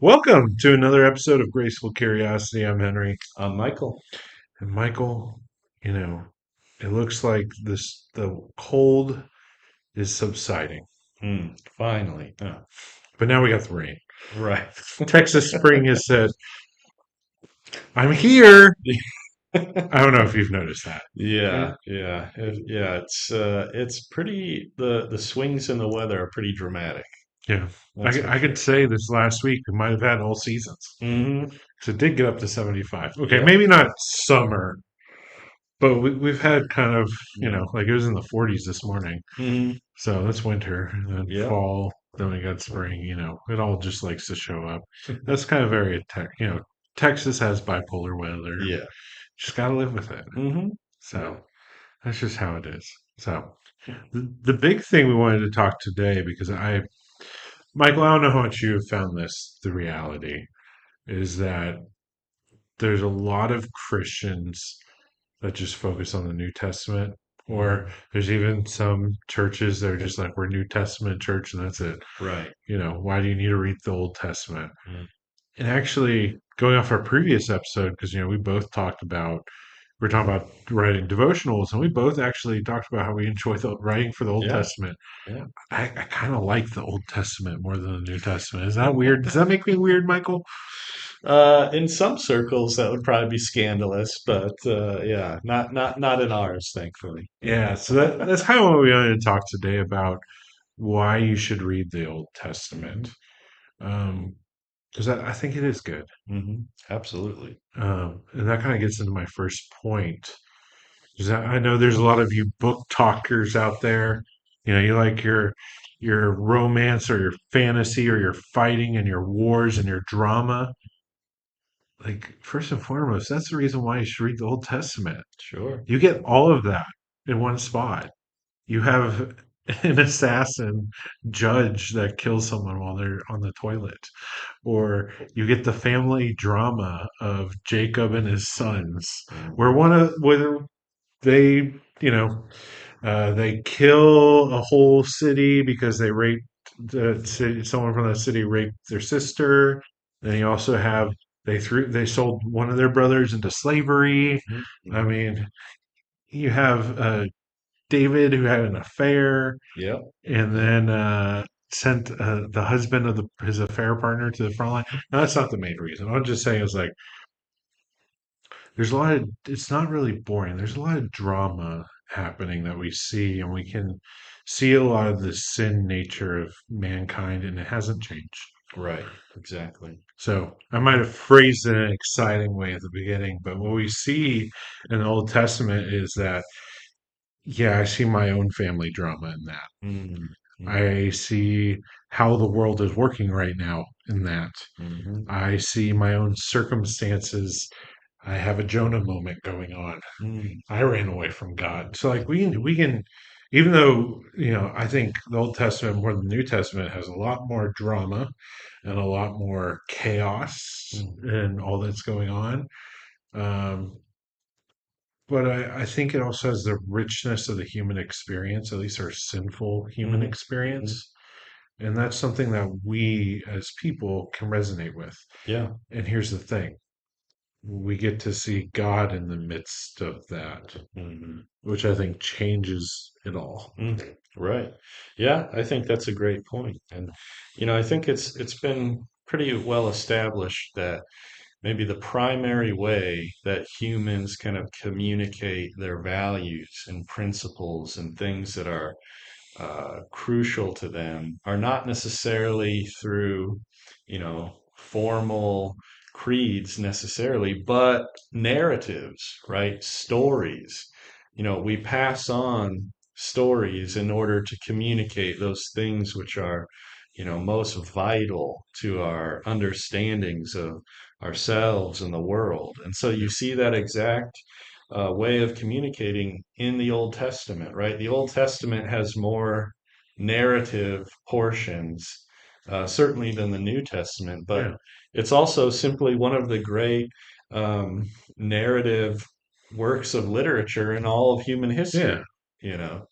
Welcome to another episode of Graceful Curiosity. I'm Henry. Michael. And Michael, you know, it looks like the cold is subsiding. Finally. Oh, But now we got the rain. right. Texas Spring has said, I'm here. I don't know if you've noticed that. Yeah, yeah, yeah. It's pretty. The swings in the weather are pretty dramatic. Yeah. That's for I could sure. say this last week we might have had all seasons. Hmm. So it did get up to 75. Okay, Yeah. maybe not summer, but we've had kind of, Yeah. like it was in the 40s this morning. Hmm. So that's winter, and then Yeah. fall, then we got spring. It all just likes to show up. That's kind of Texas has bipolar weather. Yeah. Just got to live with it. Hmm. Yeah. So that's just how it is. So the big thing we wanted to talk today, because Michael, I don't know how much you have found this, the reality is that there's a lot of Christians that just focus on the New Testament. Or Hmm. there's even some churches that are just like, we're New Testament church and that's it. Right. Why do you need to read the Old Testament? Mm. And actually, going off our previous episode, because we both talked about we're talking about writing devotionals, and we both actually talked about how we enjoy the writing for the Old Yeah. Testament. Yeah. I kind of like the Old Testament more than the New Testament. Is that weird? Does that make me weird, Michael? In some circles, that would probably be scandalous, but yeah, not in ours, thankfully. Yeah, so that's kind of what we wanted to talk today about why you should read the Old Hmm. Testament. Because I think it is good. Hmm. Absolutely. And that kind of gets into my first point. Because I know there's a lot of you book talkers out there. You like your romance or your fantasy or your fighting and your wars and your drama. Like first and foremost, that's the reason why you should read the Old Testament. Sure. You get all of that in one spot. You have an assassin judge that kills someone while they're on the toilet, or you get the family drama of Jacob and his sons, where Hmm. one of where they they kill a whole city because they raped the city, someone from that city raped their sister. Then you also have they sold one of their brothers into slavery. I Hmm. mean, you have David who had an affair Yep. and then sent the husband of his affair partner to the front line. No, that's not the main reason. I'm just saying it's like there's a lot of it's not really boring. There's a lot of drama happening that we see, and we can see a lot of the sin nature of mankind, and it hasn't changed. Right. Exactly. So I might have phrased it in an exciting way at the beginning, but what we see in the Old Testament is that, yeah, I see my own family drama in that. Mm-hmm. I see how the world is working right now in that. Hmm. I see my own circumstances. I have a Jonah moment going on. Mm. I ran away from God. So like we can even though, I think the Old Testament more than the New Testament has a lot more drama and a lot more chaos Mm. and all that's going on. Um, but I think it also has the richness of the human experience, at least our sinful human Hmm. Hmm. experience. And that's something that we as people can resonate with. Yeah. And here's the thing, we get to see God in the midst of that, Hmm. which I think changes it all. Mm. Right. Yeah, I think that's a great point. And I think it's been pretty well established that maybe the primary way that humans kind of communicate their values and principles and things that are crucial to them are not necessarily through, formal creeds necessarily, but narratives, right? Stories. We pass on stories in order to communicate those things which are, most vital to our understandings of ourselves and the world. And so you Yeah. see that exact way of communicating in the Old Testament, right? The Old Testament has more narrative portions, certainly than the New Testament, but Yeah. it's also simply one of the great um, narrative works of literature in all of human Yeah. history, you know.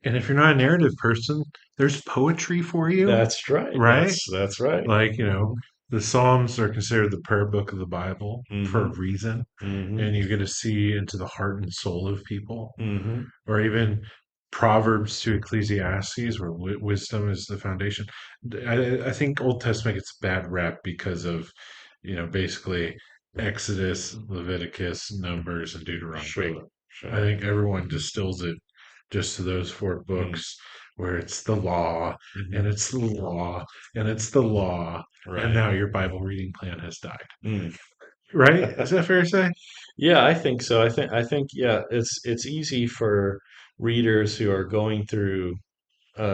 And if you're not a narrative person, there's poetry for you, That's right. right? That's right. Like, Mhm. the Psalms are considered the prayer book of the Bible for Hmm. a reason, Hmm. and you get to see into the heart and soul of people. Hmm. Or even Proverbs to Ecclesiastes, where wisdom is the foundation. I think Old Testament gets a bad rep because of, basically Exodus, Leviticus, Numbers, and Deuteronomy. Sure, I sure. think everyone distills it just to those four Mm. books where it's the law and Hmm. it's the law and it's the law, and Right. now your Bible reading plan has died. Mm. Right? Is that fair to say? Yeah, I think so. I think yeah, it's easy for readers who are going through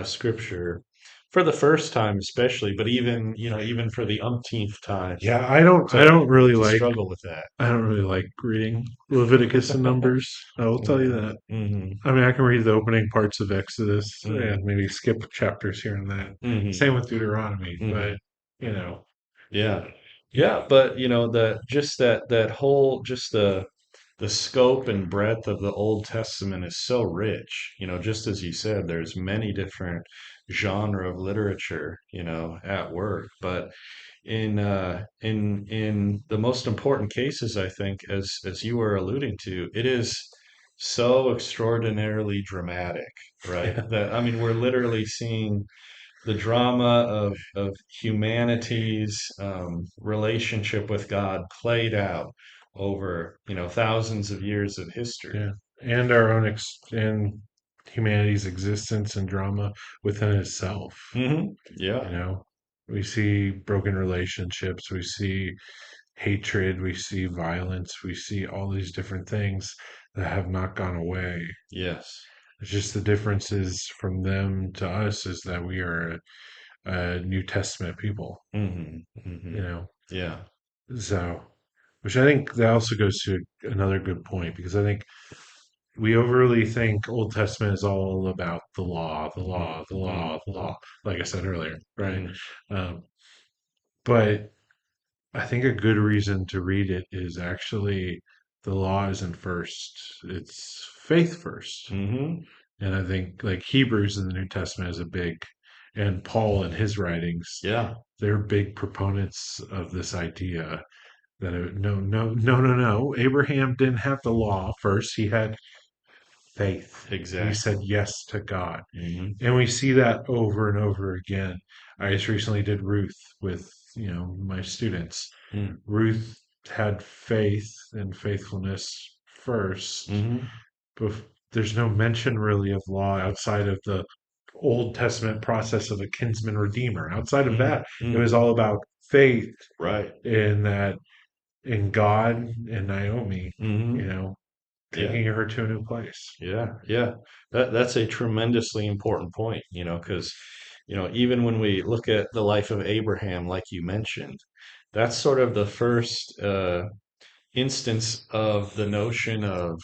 scripture for the first time especially, but even, even for the umpteenth time Yeah, I don't. I to don't really to like struggle with that. I don't really like reading Leviticus and Numbers. I will tell you Hmm. that. Hmm. I mean, I can read the opening parts of Exodus Hmm. and maybe skip chapters here and there. Hmm. Same with Deuteronomy, Hmm. but you know, Yeah. Yeah, but the just that whole just the scope and breadth of the Old Testament is so rich. Just as you said, there's many different genre of literature, at work. But in the most important cases, I think, as you were alluding to, it is so extraordinarily dramatic, right? yeah, That I mean, we're literally seeing the drama of humanity's relationship with God played out over, thousands of years of history. yeah, and our own and humanity's existence and drama within itself. You Yeah. know, we see broken relationships, we see hatred, we see violence, we see all these different things that have not gone away. Yes. It's just the differences from them to us is that we are a New Testament people, Hmm. Hmm. you know. Yeah. So, which I think that also goes to another good point because I think we overly think Old Testament is all about the law, the Hmm. law, the Hmm. law, the law, like I said earlier, right? Hmm. Um, but I think a good reason to read it is actually the law isn't first; it's faith first. Hmm. And I think like Hebrews in the New Testament is a big, and Paul in his writings, Yeah. they're big proponents of this idea that no, no, no, no, no. Abraham didn't have the law first. He had faith. He said Exactly. yes to God. Hmm. And we see that over and over again. I just recently did Ruth with, my students. Mm. Ruth had faith and faithfulness first, Hmm. but there's no mention really of law outside of the Old Testament process of a kinsman redeemer. Outside of Hmm. that, it Hmm. was all about faith Right. in that in God and Naomi, you Hmm. know, Yeah. taking her to a new place. Yeah, yeah. That's a tremendously important point, because, even when we look at the life of Abraham, like you mentioned, that's sort of the first instance of the notion of,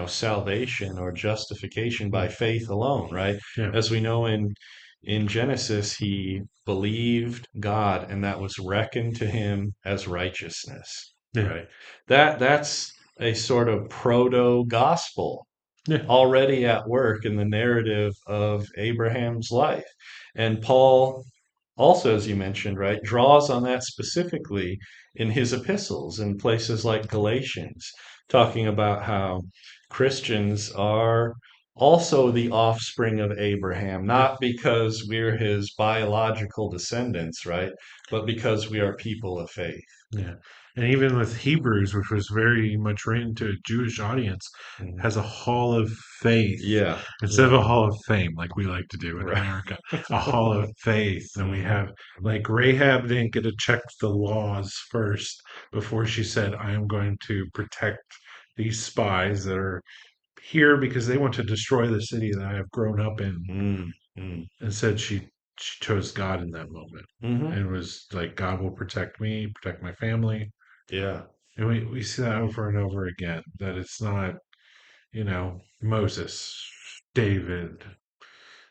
salvation or justification by Mm, faith alone, right? yeah, As we know in Genesis, he believed God and that was reckoned to him as righteousness, yeah, right? That's a sort of proto gospel yeah, already at work in the narrative of Abraham's life. And Paul also, as you mentioned, right, draws on that specifically in his epistles in places like Galatians, talking about how Christians are also the offspring of Abraham, yeah. not because we're his biological descendants, right, but because we are people of faith. Yeah. And even with Hebrews, which was very much written to a Jewish audience, Mhm. has a hall of faith Yeah, instead of yeah, a hall of fame, like we like to do in right. America, a hall of faith. And we Mhm. have, like, Rahab didn't get to check the laws first before she said, I am going to protect these spies that are here because they want to destroy the city that I have grown up in. Mm, mm. Instead, she chose God in that moment Hmm. and was like, God will protect me, protect my family. Yeah. And we see that over and over again, that it's not, Moses, David,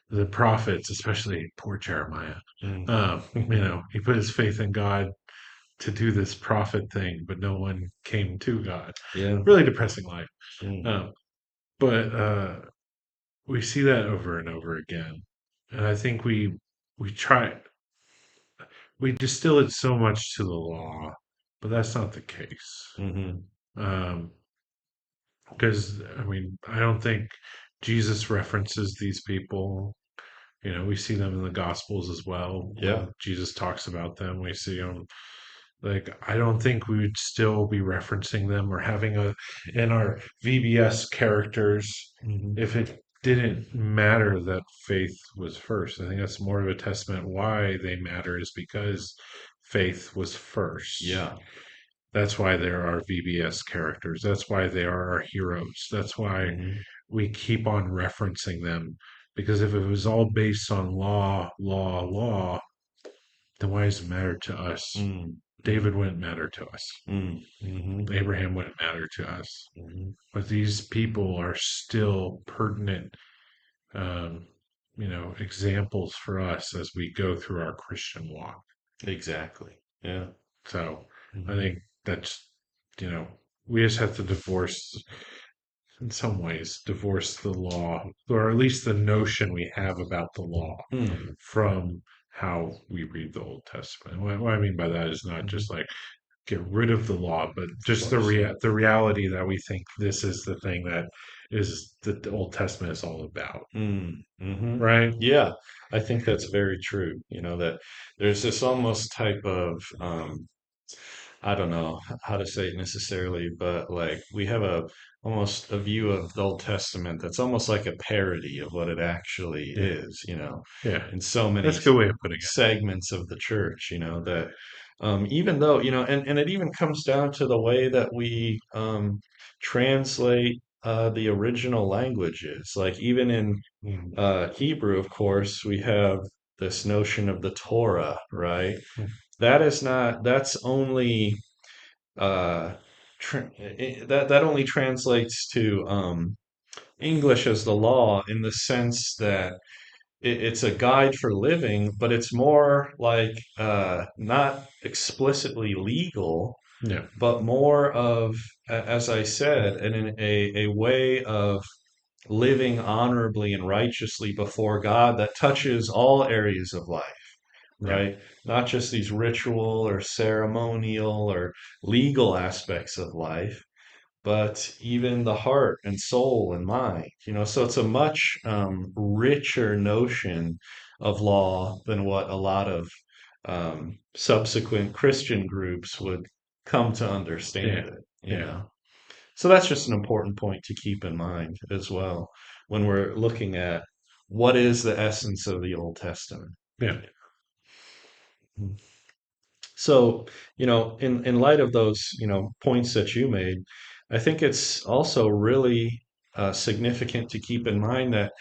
the prophets, especially poor Jeremiah. Mm. He put his faith in God to do this prophet thing, but no one came to God. Yeah. Really depressing life. Mm. Um, but we see that over and over again. And I think we try we distill it so much to the law, but that's not the case. Hmm. Um, because I mean, I don't think Jesus references these people. You know, we see them in the Gospels as well. Yeah. When Jesus talks about them, we see them. Like, I don't think we would still be referencing them or having a in our VBS characters Hmm. if it didn't matter that faith was first. I think that's more of a testament why they matter is because faith was first. Yeah. That's why there are VBS characters. That's why they are our heroes. That's why Hmm. we keep on referencing them. Because if it was all based on law, law, law, then why does it matter to us? Mm-hmm. David wouldn't matter to us. Mm-hmm. Abraham wouldn't matter to us. Hmm. But these people are still pertinent, um, examples for us as we go through our Christian walk. Exactly. Yeah. So I Hmm. think that's, you know, we just have to divorce, in some ways, divorce the law, or at least the notion we have about the law Mm. from how we read the Old Testament. What I mean by that is not Hmm. just like get rid of the law, but Of just the course. the reality that we think this is the thing that is that the Old Testament is all about, Mm-hmm. right? Yeah, I think that's very true. That there's this almost type of I don't know how to say it necessarily, but like we have a almost a view of the Old Testament that's almost like a parody of what it actually Yeah, is, yeah. in so many That's a good way of putting it. segments of the church, that even though, and it even comes down to the way that we translate the original languages. Like even in Mm, Hebrew, of course, we have this notion of the Torah, right? mm. That's only uh, that only translates to English as the law in the sense that it's a guide for living, but it's more like not explicitly legal, Yeah, but more of, as I said, a way of living honorably and righteously before God that touches all areas of life, yeah, right? Not just these ritual or ceremonial or legal aspects of life, but even the heart and soul and mind. So it's a much richer notion of law than what a lot of subsequent Christian groups would come to understand yeah, it. yeah, So that's just an important point to keep in mind as well when we're looking at what is the essence of the Old Testament. yeah, So, in light of those, points that you made, I think it's also really significant to keep in mind that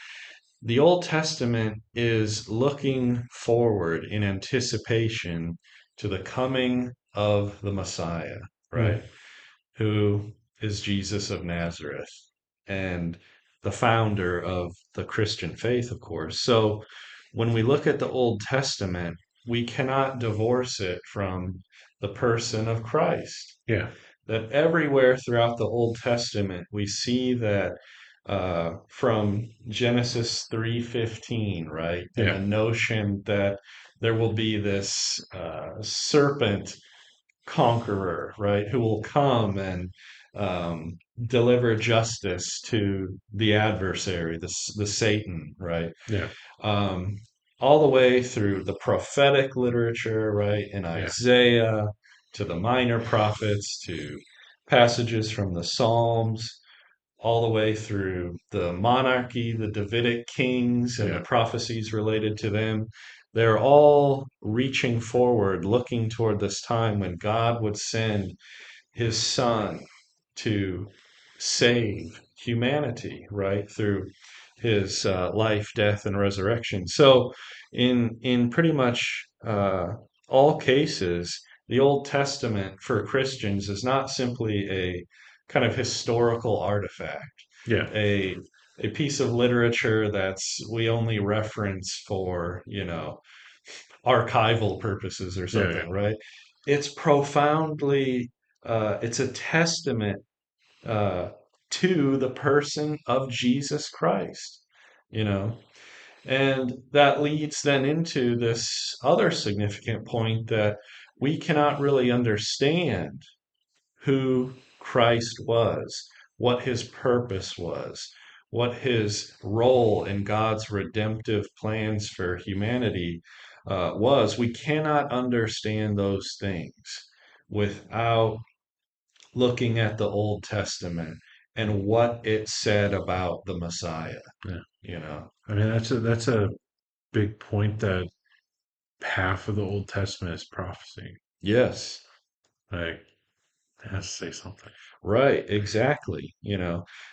the Old Testament is looking forward in anticipation to the coming of the Messiah, mm, right? Who is Jesus of Nazareth and the founder of the Christian faith, of course. So when we look at the Old Testament, we cannot divorce it from the person of Christ. yeah, That everywhere throughout the Old Testament, we see that from Genesis 3:15, right? And yeah, the notion that there will be this serpent conqueror, right, who will come and deliver justice to the adversary, the Satan, right? yeah, Um, all the way through the prophetic literature, right, in yeah, Isaiah, to the minor prophets, to passages from the Psalms, all the way through the monarchy, the Davidic kings, and the yeah, prophecies related to them. They're all reaching forward, looking toward this time when God would send his son to save humanity, right, through his life, death, and resurrection. So, in pretty much all cases, the Old Testament for Christians is not simply a kind of historical artifact, yeah, a a piece of literature that's we only reference for, archival purposes or yeah, something, right? It's profoundly, it's a testament uh, to the person of Jesus Christ, you know. And that leads then into this other significant point that we cannot really understand who Christ was, what his purpose was, what his role in God's redemptive plans for humanity was. We cannot understand those things without looking at the Old Testament and what it said about the Messiah, Yeah. you know. I mean, that's a big point that half of the Old Testament is prophecy. Yes. Like, it has to say something. Right, exactly.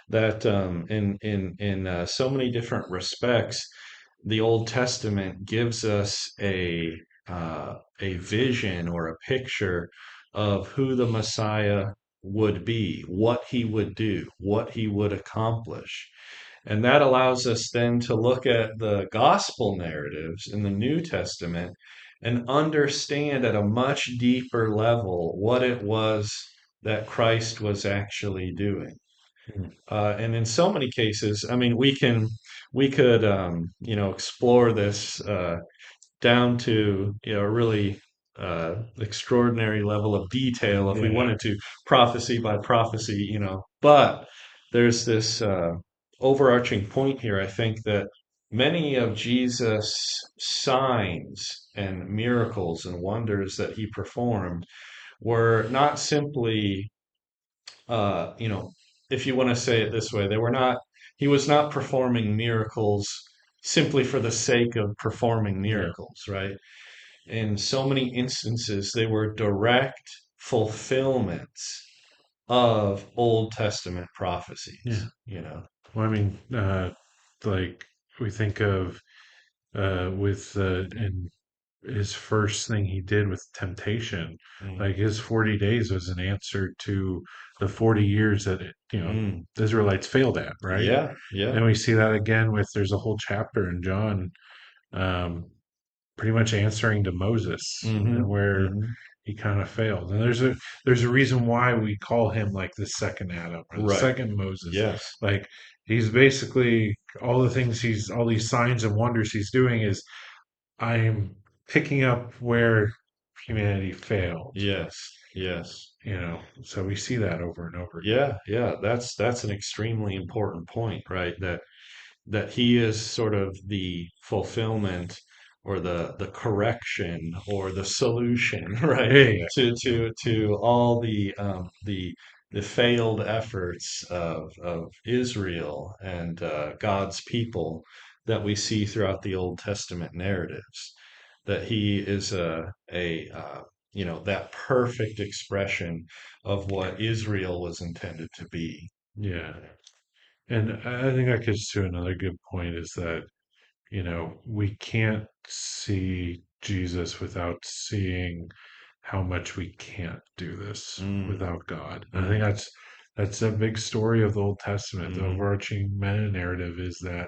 That in so many different respects, the Old Testament gives us a vision or a picture of who the Messiah would be, what he would do, what he would accomplish. And that allows us then to look at the gospel narratives in the New Testament and understand at a much deeper level what it was that Christ was actually doing. Mm. And in so many cases, I mean, we could explore this down to a really extraordinary level of detail if we Yeah. wanted to, prophecy by prophecy, But there's this overarching point here, I think, that many of Jesus' signs and miracles and wonders that he performed were not simply, uh, you know, if you want to say it this way, he was not performing miracles simply for the sake of performing Yeah. miracles, right? In so many instances, they were direct fulfillments of Old Testament Yeah. prophecies. Well, I mean, like we think of with and his first thing he did with temptation, Mm, like his 40 days was an answer to the 40 years that mm, the Israelites failed at, right? yeah, yeah. And we see that again with there's a whole chapter in John, um, pretty much answering to Moses and Hmm. where Hmm. he kind of failed. And there's a reason why we call him like the second Adam or the Right. second Moses. Yes. Like he's basically all these signs and wonders he's doing is I'm picking up where humanity failed, Yes. Yes. so we see that over and over again. Yeah. Yeah. That's an extremely important point, right? That he is sort of the fulfillment or the correction or the solution, right, Yeah, yeah, to all the failed efforts of Israel and God's people that we see throughout the Old Testament narratives. That he is that perfect expression of what Israel was intended to be. yeah. And I think that gets to another good point is that, we can't see Jesus without seeing how much we can't do this Mm, without God. And I think mm, that's a big story of the Old Testament. The mhm. overarching meta narrative is that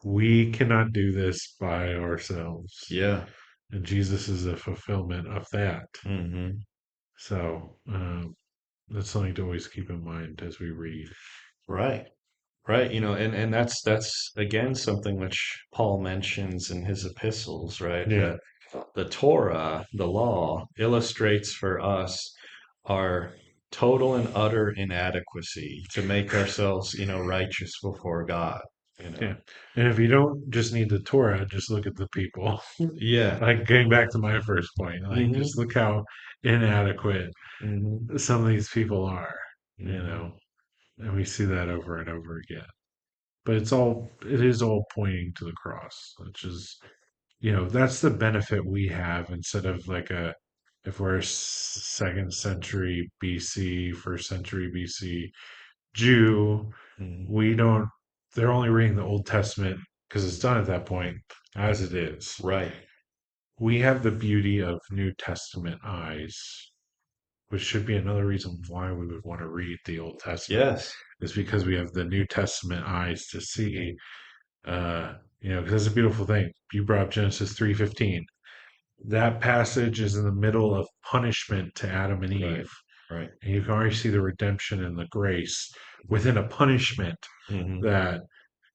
we cannot do this by ourselves. Yeah. And Jesus is a fulfillment of that. Hmm. So that's something to always keep in mind as we read. Right. Right. And that's again something which Paul mentions in his epistles, right? Yeah, That the Torah, the law, illustrates for us our total and utter inadequacy to make ourselves, righteous before God, you yeah. know. And if you don't just need the Torah, just look at the people. Yeah. Like getting back to my first point, like just Hmm. look how inadequate Hmm. some of these people are, you Hmm. know, and we see that over and over again. But it is all pointing to the cross, which is, that's the benefit we have instead of like if we're a second century BC, first century BC Jew, Hmm. we don't, they're only reading the Old Testament because it's done at that point as it is. Right. We have the beauty of New Testament eyes, which should be another reason why we would want to read the Old Testament, Yes. is because we have the New Testament eyes to see, because that's a beautiful thing. You brought up Genesis 3:15. That passage is in the middle of punishment to Adam and Right. Eve. Right. And you can already see the redemption and the grace within a punishment Hmm. that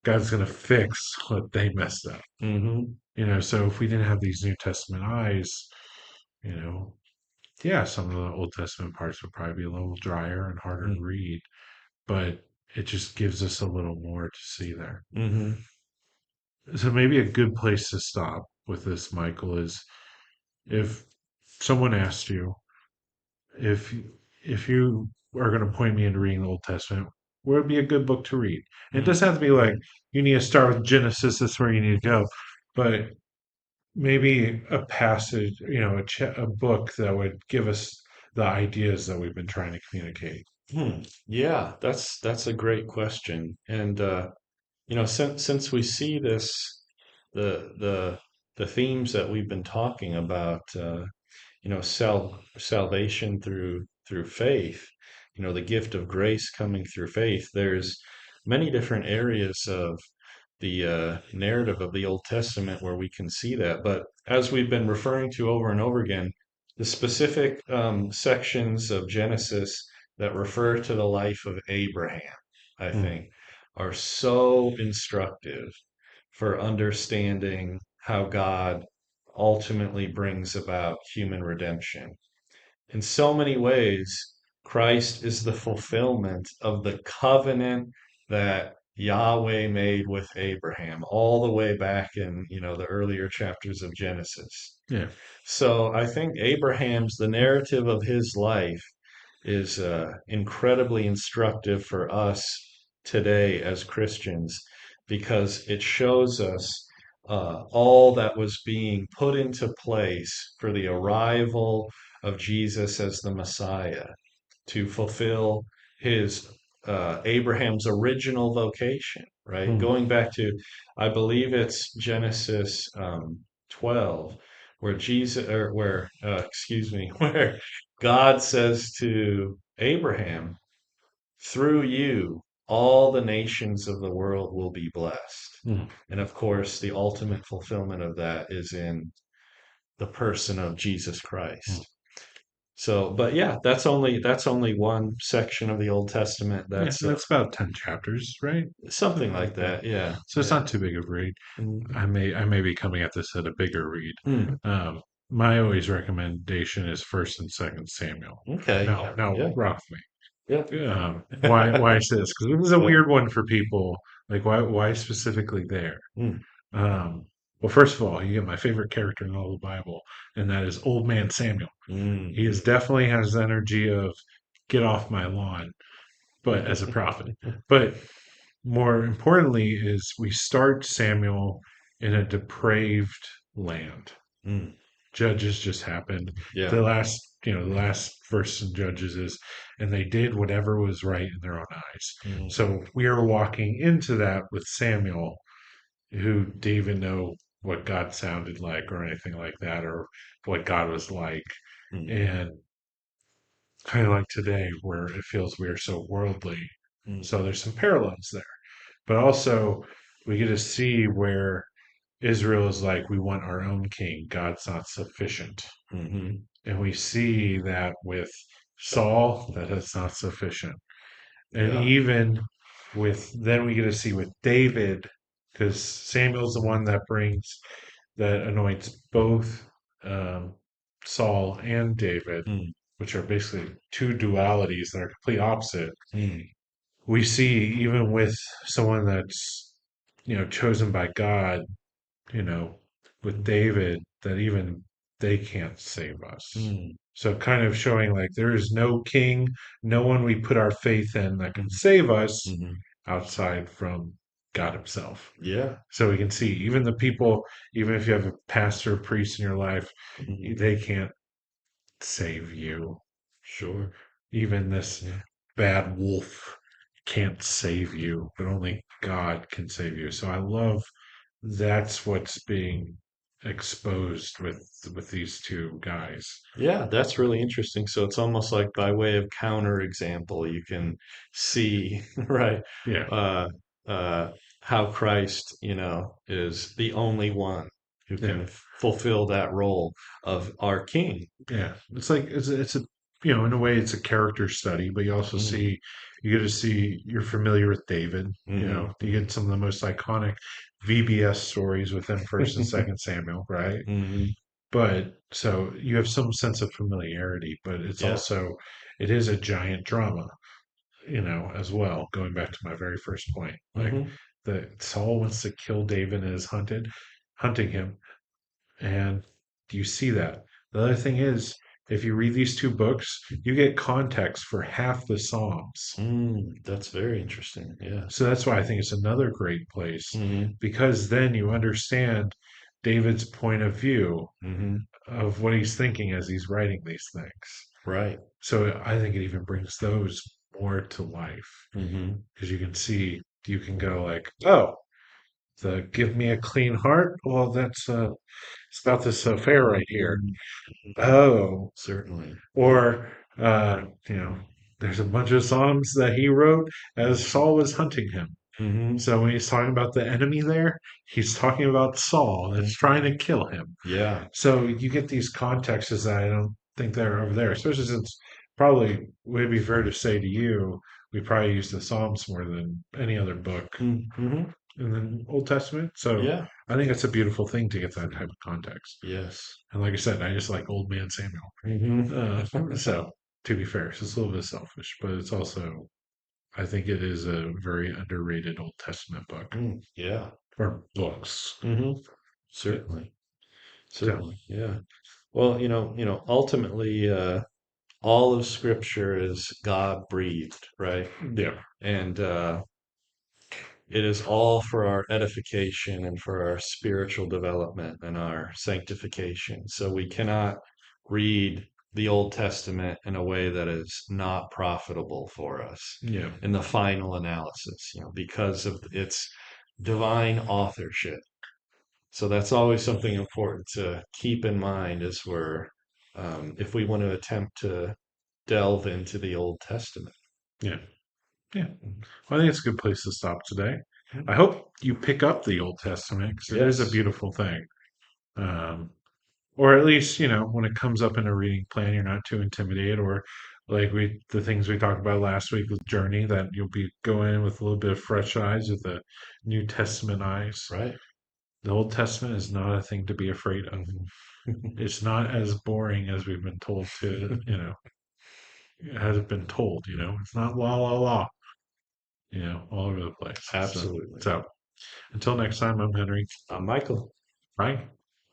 God's going to fix what they messed up. Hmm. So if we didn't have these New Testament eyes, you know, yeah, some of the Old Testament parts would probably be a little drier and harder to read, but it just gives us a little more to see there. Hmm. So maybe a good place to stop with this, Michael, is if someone asked you if if you are going to point me into reading the Old Testament, what would be a good book to read? And it doesn't have to be like you need to start with Genesis. That's where you need to go, but maybe a passage, a book that would give us the ideas that we've been trying to communicate. Yeah, that's a great question. And since we see this, the themes that we've been talking about, salvation through faith, the gift of grace coming through faith. There's many different areas of the narrative of the Old Testament where we can see that. But as we've been referring to over and over again, the specific sections of Genesis that refer to the life of Abraham, I Mm, think, are so instructive for understanding how God ultimately brings about human redemption. In so many ways, Christ is the fulfillment of the covenant that Yahweh made with Abraham all the way back in, the earlier chapters of Genesis. yeah. So I think the narrative of his life is incredibly instructive for us today as Christians because it shows us all that was being put into place for the arrival of Jesus as the Messiah to fulfill his Abraham's original vocation, right? Mm, Going back to, I believe it's Genesis 12, where excuse me, where God says to Abraham, through you, all the nations of the world will be blessed. mm. And of course, the ultimate fulfillment of that is in the person of Jesus Mm. Christ. So, but yeah, that's only one section of the Old Testament. Yeah, That's that's about 10 chapters, right? something Something like like that. that. Yeah, So it's yeah. not too big of a read. Mm. I may be coming at this at a bigger read. Mm. Um, my always recommendation is First and Second Samuel. Okay. Now, Yeah. rock Yeah. me. Why I say this? Because this is a Yeah. weird one for people. Like, why specifically there? Mm. Um, well, first of all, you get my favorite character in all the Bible, and that is Old Man Samuel. Mm. He is definitely has the energy of get off my lawn, but as a prophet. But more importantly, is we start Samuel in a depraved land. Mm. Judges just happened. Yeah. The last verse in Judges is, and they did whatever was right in their own eyes. Mm. So we are walking into that with Samuel, who didn't even know what God sounded like or anything like that, or what God was like. Mm. And kind of like today, where it feels we are so worldly. Mm. So there's some parallels there. But also, we get to see where Israel is like, we want our own king. God's not sufficient. Hmm. And we see that with Saul, that it's not sufficient. And Yeah. even then we get to see with David, because Samuel's the one that anoints both um, Saul and David, Mm. which are basically two dualities that are complete opposite. Mm. We see even with someone that's chosen by God, you know, with David, that even they can't save us. Mm. So kind of showing like there is no king, no one we put our faith in that can Mm. save us Hmm. outside from God Himself. Yeah. So we can see even the people, even if you have a pastor, priest in your life, Hmm. they can't save you. Sure. Even this Yeah. bad wolf can't save you, but only God can save you. So I love that's what's being exposed with these two guys. Yeah, that's really interesting. So it's almost like by way of counter example, you can see, right, Yeah, uh, uh, how Christ, is the only one who yeah, can fulfill that role of our King. yeah. It's like it's a in a way, it's a character study, but you also Mm, see, you get to see, you're familiar with David. hmm You get some of the most iconic VBS stories within First and Second Samuel, right? hmm But so you have some sense of familiarity, but Yeah. it is a giant drama, as well. Going back to my very first point, like hmm that Saul wants to kill David and is hunting him, and you see that. The other thing is, if you read these two books, you get context for half the Psalms. That's very interesting. Yeah. So that's why I think it's another great place, hmm because then you understand David's point of view hmm of what he's thinking as he's writing these things. Right. So I think it even brings those more to life hmm because you can go like, oh, the give me a clean heart. Well, it's about this affair right here. hmm Oh, Certainly. or there's a bunch of Psalms that he wrote as Saul was hunting him. hmm So when he's talking about the enemy there, he's talking about Saul that's trying to kill him. Yeah. So you get these contexts that I don't think they're over there, especially since probably would be fair to say to you, we probably use the Psalms more than any other book hmm in the Old Testament. So Yeah. I think it's a beautiful thing to get that type of context. Yes. And like I said, I just like old man Samuel. hmm So to be fair, so it's a little bit selfish, but it's also I think it is a very underrated Old Testament book Yeah. or books. hmm Yeah. Certainly. So Certainly. Yeah. Well, ultimately, all of Scripture is God breathed, right? yeah, And it is all for our edification and for our spiritual development and our sanctification. So we cannot read the Old Testament in a way that is not profitable for us yeah, in the final analysis, because of its divine authorship. So that's always something important to keep in mind as if we want to attempt to delve into the Old Testament. yeah, yeah. Well, I think it's a good place to stop today. I Mm. hope you pick up the Old Testament because it is a Yes, beautiful thing. Um, or at least, when it comes up in a reading plan, you're not too intimidated, or like the things we talked about last week with Journey, that you'll be going in with a little bit of fresh eyes, with the New Testament eyes. right. The Old Testament is not a thing to be afraid of. It's not as boring as we've been told has been told, it's not la la la, all over the place. So, Absolutely. so until next time, I'm Henry. Michael. Bye.